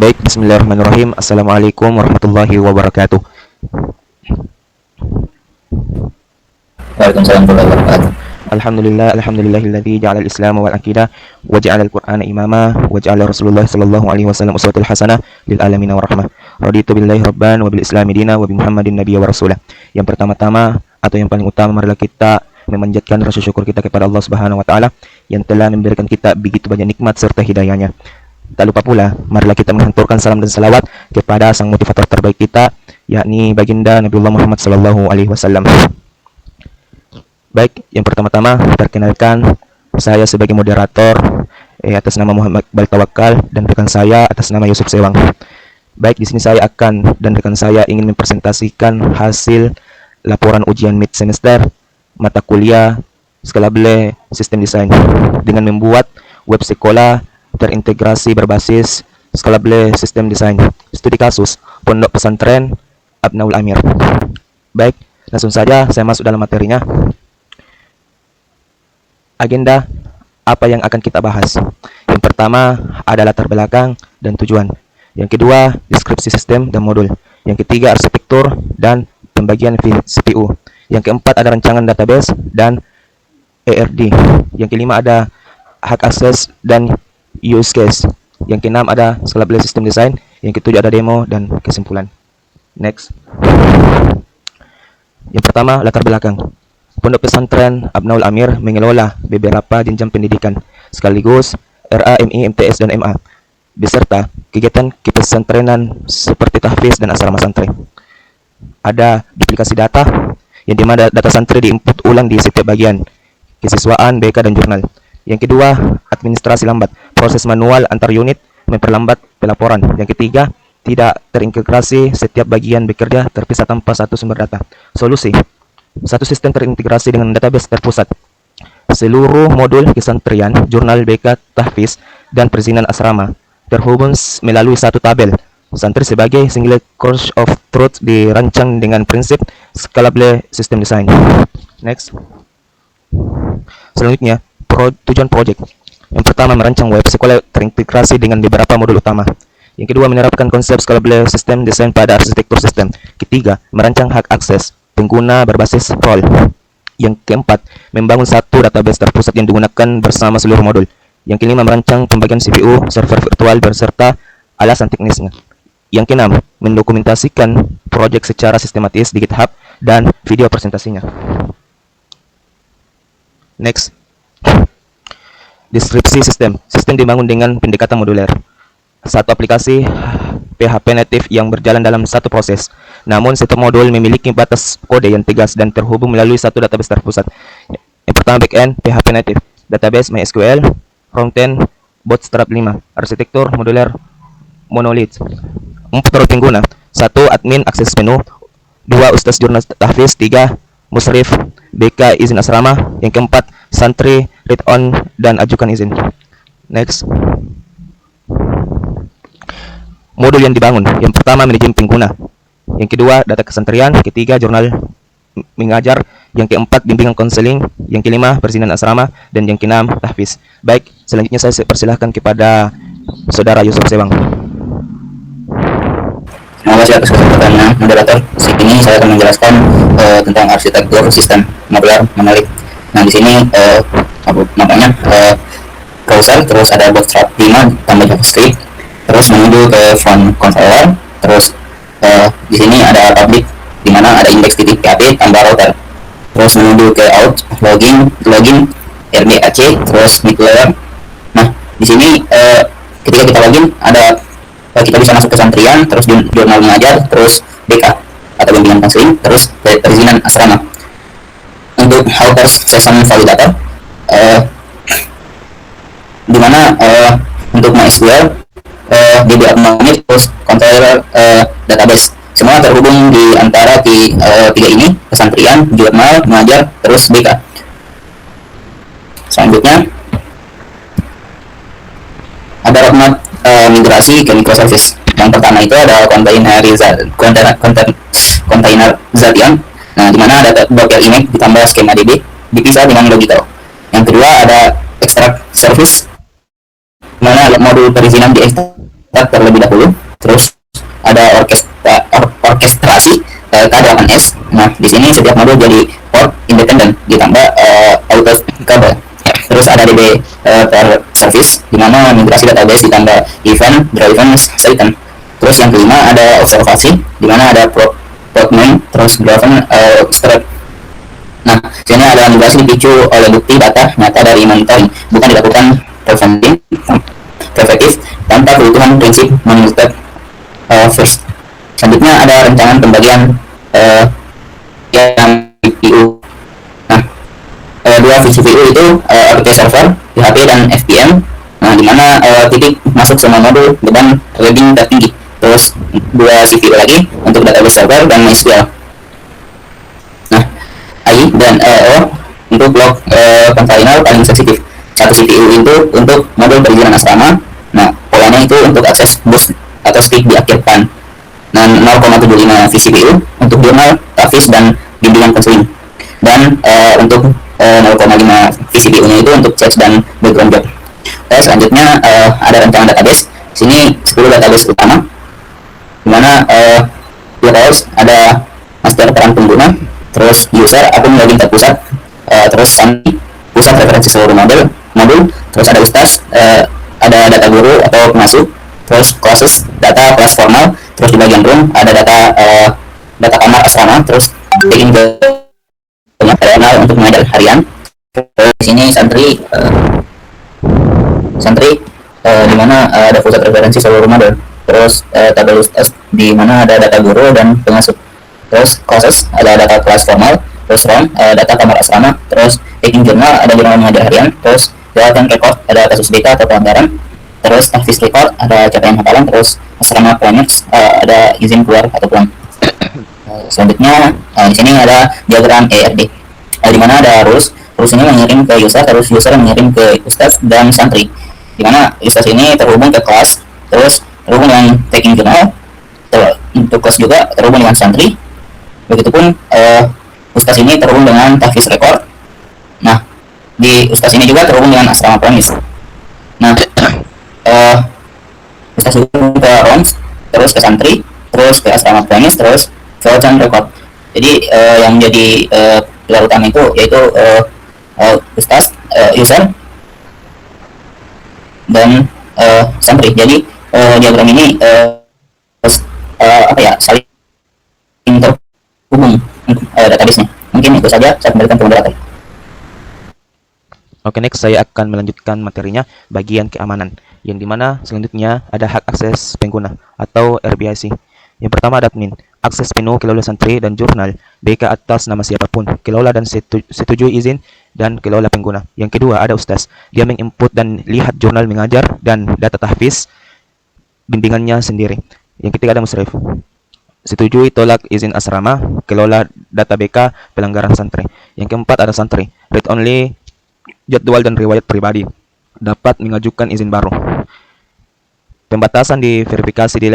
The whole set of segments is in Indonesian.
Baik, bismillahirrahmanirrahim. Assalamualaikum warahmatullahi wabarakatuh. Waalaikumsalam warahmatullahi wabarakatuh. Alhamdulillahilladzi ja'ala al-Islam wal aqidah wa ja'ala al-Qur'ana imama wa ja'ala Rasulullah sallallahu alaihi wasallam uswatul hasanah lil alamin wa rahmah. Raditu billahi rabban wa bil islami dina wa bi Muhammadin nabiyya wa rasulah. Yang pertama-tama atau yang paling utama, marilah kita memanjatkan rasa syukur kita kepada Allah Subhanahu wa taala yang telah memberikan kita begitu banyak nikmat serta hidayahnya. Tak lupa pula, marilah kita menghanturkan salam dan salawat kepada sang motivator terbaik kita, yakni baginda Nabiullah Muhammad sallallahu alaihi wasallam. Baik, yang pertama-tama perkenalkan, saya sebagai moderator atas nama Muhammad Baltawakal dan rekan saya atas nama Yusuf Sewang. Baik, di sini saya akan dan rekan saya ingin mempresentasikan hasil laporan ujian mid semester mata kuliah skala B sistem desain dengan membuat web sekolah terintegrasi berbasis skala B sistem desain. Studi kasus Pondok Pesantren Abnaul Amir. Baik, langsung saja saya masuk dalam materinya. Agenda apa yang akan kita bahas? Yang pertama ada latar belakang dan tujuan. Yang kedua, deskripsi sistem dan modul. Yang ketiga, arsitektur dan pembagian CPU. Yang keempat, ada rancangan database dan ERD. Yang kelima, ada hak akses dan use case. Yang keenam, ada skala B sistem design. Yang ketujuh, ada demo dan kesimpulan. Next. Yang pertama, latar belakang. Pondok Pesantren Abnaul Amir mengelola beberapa jenjang pendidikan sekaligus RA, MI, MTS, dan MA beserta kegiatan kepesantrenan seperti tahfiz dan asrama santri. Ada duplikasi data yang dimana data santri diinput ulang di setiap bagian kesiswaan, BK, dan jurnal. Yang kedua, administrasi lambat. Proses manual antar unit memperlambat pelaporan. Yang ketiga, tidak terintegrasi, setiap bagian bekerja terpisah tanpa satu sumber data. Solusi: satu sistem terintegrasi dengan database terpusat. Seluruh modul kesantrian, jurnal, BK, tahfiz, dan perizinan asrama terhubung melalui satu tabel. Santri sebagai single course of truth dirancang dengan prinsip skala B sistem design. Next. Selanjutnya, tujuan project. Yang pertama, merancang web sekolah terintegrasi dengan beberapa modul utama. Yang kedua, menerapkan konsep skala B sistem design pada arsitektur sistem. Ketiga, merancang hak akses pengguna berbasis role. Yang keempat, membangun satu database terpusat yang digunakan bersama seluruh modul. Yang kelima, merancang pembagian CPU, server virtual beserta alasan teknisnya. Yang keenam, mendokumentasikan proyek secara sistematis di GitHub dan video presentasinya. Next. Deskripsi sistem. Sistem dibangun dengan pendekatan moduler. Satu aplikasi PHP native yang berjalan dalam satu proses. Namun setiap modul memiliki batas kode yang tegas dan terhubung melalui satu database terpusat. Yang pertama, backend PHP native, database MySQL, frontend Bootstrap 5, arsitektur moduler monolith. 4 role pengguna: 1 admin akses menu, 2 ustaz jurnal tahfiz, 3 musrif, BK izin asrama, yang keempat santri read on dan ajukan izin. Next. Modul yang dibangun. Yang pertama, manajemen pengguna. Yang kedua, data kesantrian. Ketiga, jurnal mengajar. Yang keempat, bimbingan konseling. Yang kelima, perizinan asrama. Dan yang keenam, tahfiz. Baik, selanjutnya saya persilahkan kepada Saudara Yusuf Sewang. Terima kasih atas kesempatannya, moderator. Di sini saya akan menjelaskan tentang arsitektur sistem modular monolith. Nah, di sini namanya causal, terus ada bootstrap 5 tambah JavaScript, terus menuju ke front controller, terus di sini ada public di mana ada index.php tambah router, terus menuju ke out login RBAC, terus declare. Nah, di sini ketika kita login ada kita bisa masuk ke santrian, terus jurnal mengajar, terus BK atau bimbingan konseling, terus perizinan asrama. Untuk helpers session validator di mana untuk MySQL DB Abnaul, terus controller database, semua terhubung di antara tiga ini: kesantrian, jurnal, mengajar, terus BK. Selanjutnya ada roadmap migrasi ke microservice. Yang pertama itu ada containerization. Nah, di mana ada Docker image ditambah skema DB dipisah dengan logical. Yang kedua ada extract service, mana modul perizinan di terlebih dahulu. Terus ada orkestrasi K8S. Nah, di sini setiap modul jadi port independen ditambah auto kabel. Terus ada DB per service, di mana migrasi database ditambah event, driven, Satan. Terus yang kelima ada observasi, di mana ada prop main, terus driven script. Nah, sini ada migrasi dipicu oleh bukti data nyata dari monitoring, bukan dilakukan preventif tanpa kebutuhan prinsip monitor first. Selanjutnya ada rencangan pembagian yang CPU. Nah, dua CPU itu RT server, PHP dan FPM. Nah, di mana titik masuk semua modul beban loading tertinggi. Terus dua CPU lagi untuk database server dan MySQL. Nah, AI dan O untuk blok container paling sensitif. Satu CPU itu untuk modul perizinan asrama. Nah, polanya itu untuk akses bus atau stick di akhir pan. Nah, 0,75 vCPU untuk jurnal, tafis, dan bimbingan konseling. Dan untuk 0,5 vCPU-nya itu untuk chat dan background job. Selanjutnya ada rancangan database. Sini 10 database utama, dimana roles ada master peran pengguna, terus user akun login terpusat, terus SAMI pusat referensi seluruh modul, terus ada ustaz, ada data guru atau pengasuh, terus classes data kelas formal, terus di bagian room ada data kamar asrama, terus taking ke personal untuk mengajar harian. Terus di sini santri di mana ada pusat referensi seluruh modul, terus tabel ustaz di mana ada data guru dan pengasuh, terus classes ada data kelas formal, terus room data kamar asrama, terus taking jurnal ada jurnal mengajar harian, terus jawaban record ada kasus data atau pelanggaran, terus tahfiz record ada capaian hafalan, terus asrama planners ada izin keluar atau pulang. Selanjutnya di sini ada diagram ERD, di mana ada rules ini mengirim ke user, terus user mengirim ke ustaz dan santri, di mana ustaz ini terhubung ke kelas, terus terhubung dengan taking jurnal, untuk kelas juga terhubung dengan santri. Begitupun ustaz ini terhubung dengan tahfiz record. Nah, di ustaz ini juga terhubung dengan asrama premis. Nah, ustaz juga ke ROMS, terus ke santri, terus ke asrama premis, terus ke ocean record. Jadi yang jadi pilar utama itu yaitu ustaz, user, dan santri. Jadi diagram ini saling terhubung database-nya. Mungkin itu saja, saya kembalikan ke moderator. Oke, next saya akan melanjutkan materinya bagian keamanan, yang dimana selanjutnya ada hak akses pengguna atau RBIC. Yang pertama ada admin, akses penuh kelola santri dan jurnal BK atas nama siapapun, kelola dan setujui izin dan kelola pengguna. Yang kedua ada ustaz, dia menginput dan lihat jurnal mengajar dan data tahfiz bimbingannya sendiri. Yang ketiga ada musrif, setujui tolak izin asrama, kelola data BK pelanggaran santri. Yang keempat ada santri, read only jadwal dan riwayat pribadi, dapat mengajukan izin baru. Pembatasan di verifikasi di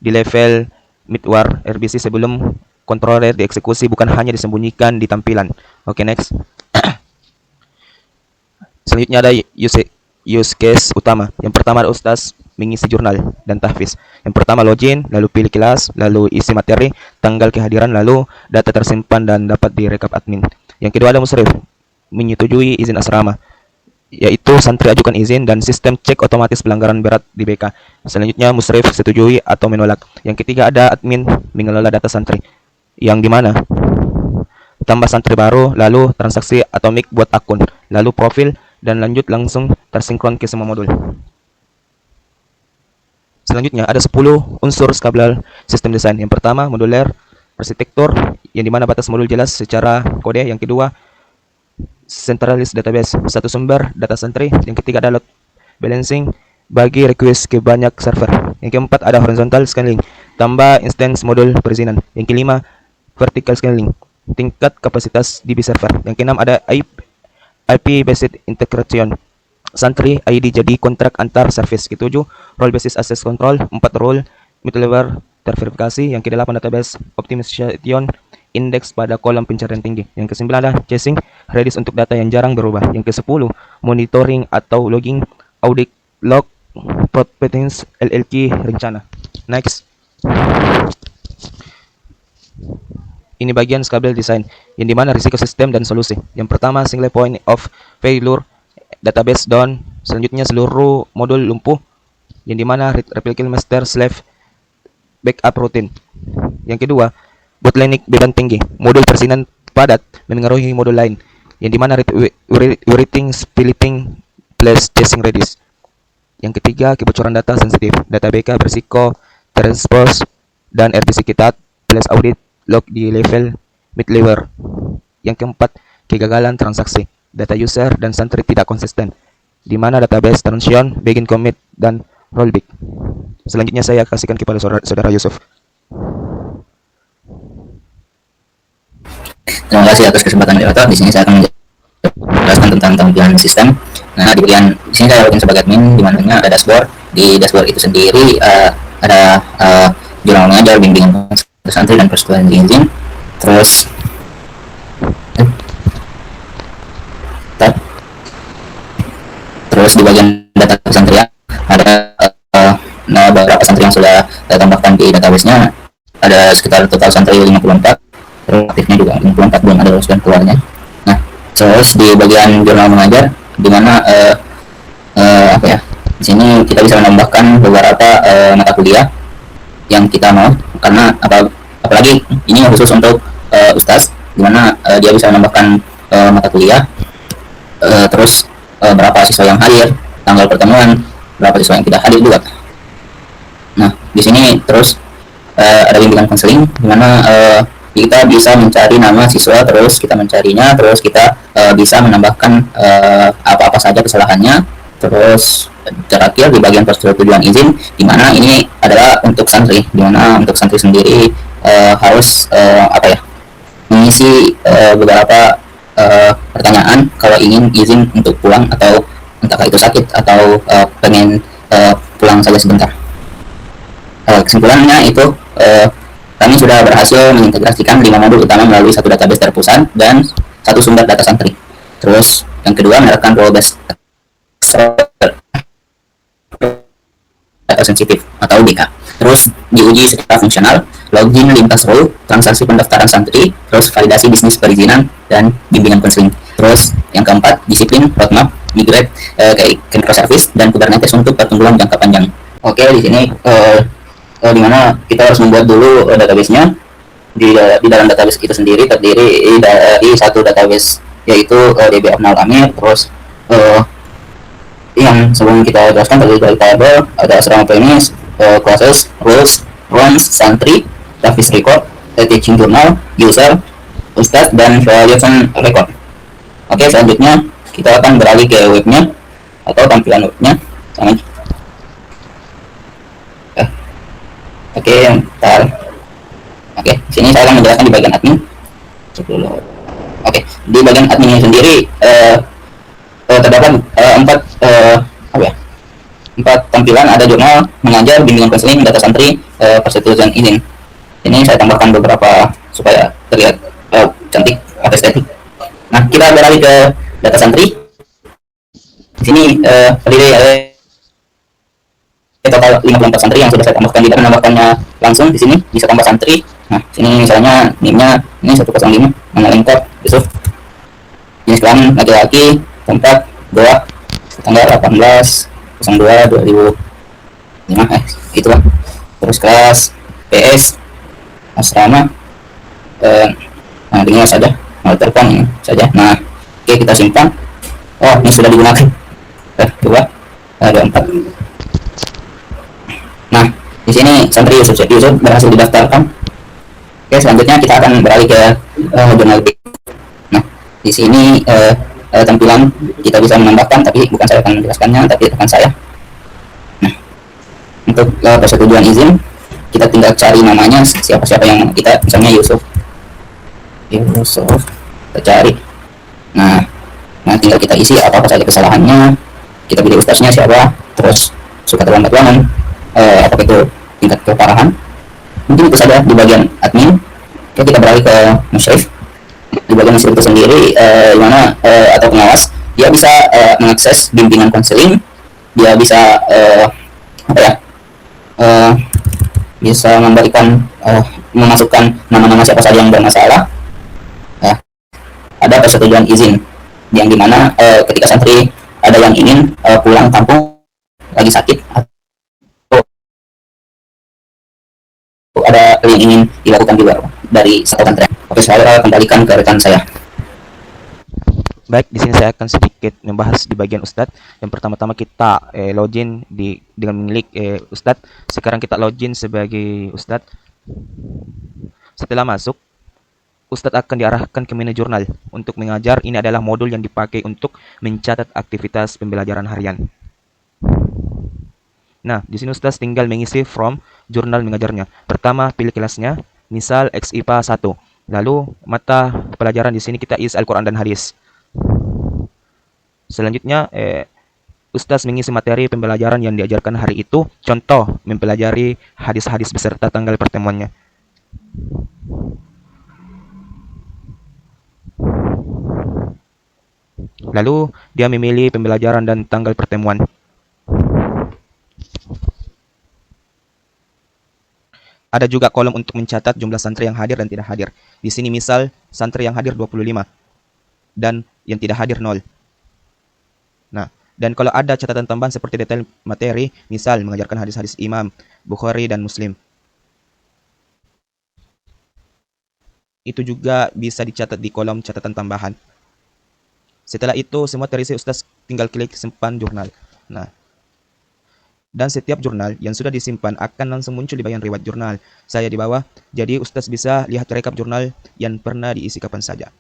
level midwar RBC sebelum controller dieksekusi, bukan hanya disembunyikan di tampilan. Oke, next. Selanjutnya ada use case utama. Yang pertama ada ustaz mengisi jurnal dan tahfiz. Yang pertama login, lalu pilih kelas, lalu isi materi, tanggal kehadiran, lalu data tersimpan dan dapat direkap admin. Yang kedua ada musrif, menyetujui izin asrama, yaitu santri ajukan izin dan sistem cek otomatis pelanggaran berat di BK. Selanjutnya musrif setujui atau menolak. Yang ketiga ada admin, mengelola data santri, yang dimana tambah santri baru, lalu transaksi atomik buat akun, lalu profil, dan lanjut langsung tersinkron ke semua modul. Selanjutnya ada 10 unsur skala sistem desain. Yang pertama modular arsitektur, yang dimana batas modul jelas secara kode. Yang kedua centralized database, satu sumber data santri. Yang ketiga ada load balancing, bagi request ke banyak server. Yang keempat ada horizontal scaling, tambah instance modul perizinan. Yang kelima vertical scaling, tingkat kapasitas DB server. Yang keenam ada IP based integration, santri ID jadi kontrak antar service. Ketujuh role basis access control, 4 role multilevel terverifikasi. Yang kedelapan database optimization, indeks pada kolom pencarian tinggi. Yang ke-9 ada chasing, redis untuk data yang jarang berubah. Yang ke-10 monitoring atau logging, audit Lock Properties LLC rencana. Next. Ini bagian scalable design, yang dimana risiko sistem dan solusi. Yang pertama, single point of failure, database down. Selanjutnya, seluruh modul lumpuh, yang dimana replicate master slave backup routine. Yang kedua, bottleneck beban tinggi, modul persinan padat mengaruhi modul lain, yang dimana writing, splitting, plus chasing radius. Yang ketiga, kebocoran data sensitif, data backup berisiko transpose dan RPC kita plus audit log di level mid-level. Yang keempat, kegagalan transaksi, data user dan santri tidak konsisten, di mana database transition, begin commit, dan rollback. Selanjutnya saya kasihkan kepada saudara Yusuf. Terima kasih atas kesempatan moderator. Di sini saya akan menjelaskan tentang tampilan sistem. Nah, di bagian di sini saya login sebagai admin, di mana ada dashboard. Di dashboard itu sendiri ada jurnal mengajar, bimbingan santri dan persetujuan izin. Terus di bagian data kesantrian ada beberapa santri yang sudah tambahkan di database-nya. Ada sekitar total santri 54, terus aktifnya juga 54, belum ada lulusan keluarnya. Nah, terus di bagian jurnal mengajar, di mana di sini kita bisa menambahkan beberapa mata kuliah yang kita mau, karena apalagi ini khusus untuk ustaz, di mana dia bisa menambahkan mata kuliah, terus berapa siswa yang hadir, tanggal pertemuan, berapa siswa yang tidak hadir juga. Nah, di sini terus ada bimbingan konseling, di mana kita bisa mencari nama siswa, terus kita mencarinya, terus kita bisa menambahkan apa-apa saja kesalahannya. Terus terakhir di bagian persetujuan izin, di mana ini adalah untuk santri, di mana untuk santri sendiri harus mengisi beberapa pertanyaan kalau ingin izin untuk pulang, atau entah itu sakit atau pengen pulang saja sebentar. Kesimpulannya itu kami sudah berhasil mengintegrasikan 5 modul utama melalui satu database terpusat dan satu sumber data santri. Terus yang kedua, menerapkan role based data sensitif atau DK. Terus diuji secara fungsional, login lintas role, transaksi pendaftaran santri, terus validasi bisnis perizinan dan bimbingan konseling. Terus yang keempat, disiplin, roadmap, migrate ke microservice dan Kubernetes untuk pertumbuhan jangka panjang. Oke, di sini di mana kita harus membuat dulu database-nya. Di dalam database itu sendiri terdiri dari satu database, yaitu DB Abnal Amir. Terus yang sebelum kita jelaskan terdiri dari tabel, ada asrama premise, classes, roles, runs, santri, service record, teaching journal, user, ustadz, dan valuation record. Oke, selanjutnya kita akan beralih ke webnya atau tampilan webnya. Oke, bentar. Oke, sini saya akan menjelaskan di bagian admin. Oke, di bagian adminnya sendiri terdapat empat tampilan. Ada jurnal mengajar, bimbingan konseling, data santri, persetujuan izin. Ini saya tambahkan beberapa supaya terlihat cantik atau estetik. Nah, kita beralih ke data santri. Di sini terdiri dari total 54 santri yang sudah saya tambahkan. Tidak menambahkannya langsung di sini, bisa tambah santri. Nah, sini misalnya NIM-nya ini 105, nama lengkap Yusuf, jenis kelamin laki-laki, tempat Goa, tanggal 18/02/2005, itulah. Terus kelas PS, asrama, nah ini saja, nomor telepon ini saja. Nah, oke, kita simpan. Oh, ini sudah digunakan. Dua, ada 4. Nah, di sini santri Yusuf berhasil didaftarkan. Oke, selanjutnya kita akan beralih ke jurnal. Nah, di sini tampilan kita bisa menambahkan, tapi bukan saya akan menjelaskannya, tapi rekan saya. Nah, untuk persetujuan izin, kita tinggal cari namanya, siapa-siapa yang kita, misalnya Yusuf, kita cari. Nah, tinggal kita isi apa saja kesalahannya, kita pilih ustaznya siapa, terus suka terlambat bangun, apakah itu tingkat keparahan. Mungkin itu saja di bagian admin. Oke, kita beralih ke musyrif. Di bagian musyrif itu sendiri, di mana atau pengawas, dia bisa mengakses bimbingan konseling, dia bisa apa ya eh, bisa memberikan memasukkan nama-nama siapa saja yang bermasalah. Nah, ada persetujuan izin yang dimana ketika santri ada yang ingin pulang kampung lagi sakit atau ada yang ingin dilakukan di luar dari satu pesantren. Oke, saya kembalikan ke rekan saya. Baik, di sini saya akan sedikit membahas di bagian Ustadz. Yang pertama-tama kita login dengan milik Ustadz. Sekarang kita login sebagai Ustadz. Setelah masuk, Ustadz akan diarahkan ke menu jurnal untuk mengajar. Ini adalah modul yang dipakai untuk mencatat aktivitas pembelajaran harian. Nah, di sini Ustadz tinggal mengisi form jurnal mengajarnya. Pertama, pilih kelasnya, misal XIPA 1. Lalu, mata pelajaran di sini kita isi Al-Quran dan Hadis. Selanjutnya, Ustadz mengisi materi pembelajaran yang diajarkan hari itu. Contoh, mempelajari hadis-hadis beserta tanggal pertemuannya. Lalu, dia memilih pembelajaran dan tanggal pertemuan. Ada juga kolom untuk mencatat jumlah santri yang hadir dan tidak hadir. Di sini misal, santri yang hadir 25 dan yang tidak hadir 0. Nah, dan kalau ada catatan tambahan seperti detail materi, misal mengajarkan hadis-hadis Imam Bukhari dan Muslim, itu juga bisa dicatat di kolom catatan tambahan. Setelah itu, semua terisi, Ustaz tinggal klik simpan jurnal. Nah, dan setiap jurnal yang sudah disimpan akan langsung muncul di bagian riwayat jurnal. Saya di bawah, jadi Ustaz bisa lihat rekap jurnal yang pernah diisi kapan saja.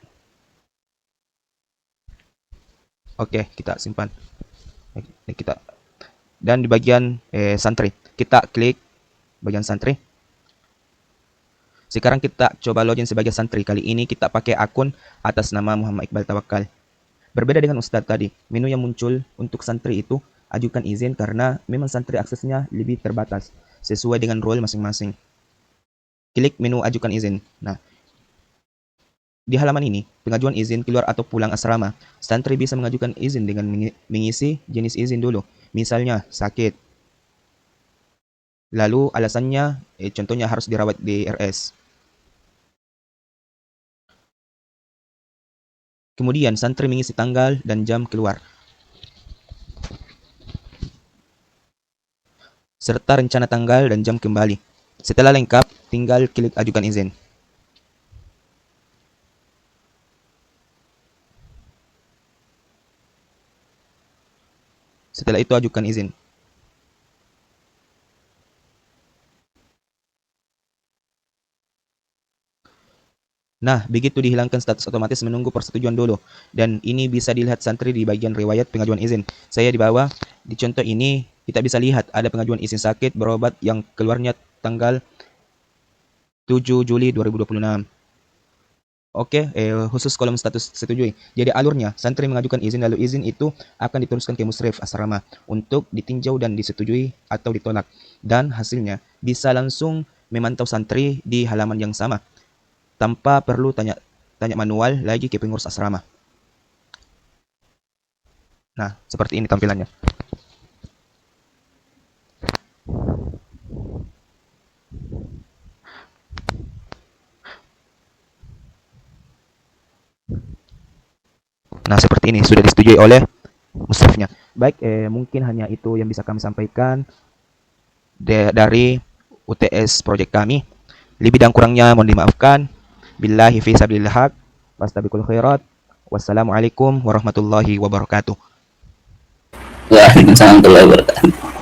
Oke, kita simpan. Dan di bagian santri, kita klik bagian santri. Sekarang kita coba login sebagai santri. Kali ini kita pakai akun atas nama Muhammad Iqbal Tawakal. Berbeda dengan Ustadz tadi, menu yang muncul untuk santri itu ajukan izin karena memang santri aksesnya lebih terbatas sesuai dengan role masing-masing. Klik menu ajukan izin. Nah, di halaman ini, pengajuan izin keluar atau pulang asrama, santri bisa mengajukan izin dengan mengisi jenis izin dulu. Misalnya, sakit. Lalu alasannya, contohnya harus dirawat di RS. Kemudian, santri mengisi tanggal dan jam keluar, serta rencana tanggal dan jam kembali. Setelah lengkap, tinggal klik ajukan izin. Setelah itu ajukan izin. Nah, begitu dihilangkan status otomatis menunggu persetujuan dulu. Dan ini bisa dilihat santri di bagian riwayat pengajuan izin. Saya di bawah, di contoh ini kita bisa lihat ada pengajuan izin sakit berobat yang keluarnya tanggal 7 Juli 2026. Oke, khusus kolom status setujui. Jadi alurnya, santri mengajukan izin lalu izin itu akan diteruskan ke musrif asrama untuk ditinjau dan disetujui atau ditolak. Dan hasilnya bisa langsung memantau santri di halaman yang sama tanpa perlu tanya manual lagi ke pengurus asrama. Nah, seperti ini tampilannya. Nah, seperti ini sudah disetujui oleh musrifnya. Baik, mungkin hanya itu yang bisa kami sampaikan dari UTS project kami. Lebih dan kurangnya mohon dimaafkan. Billahi fi sabilillah haq. Wastabiqul khairat. Wassalamualaikum warahmatullahi wabarakatuh. Waalaikumsalam warahmatullahi wabarakatuh.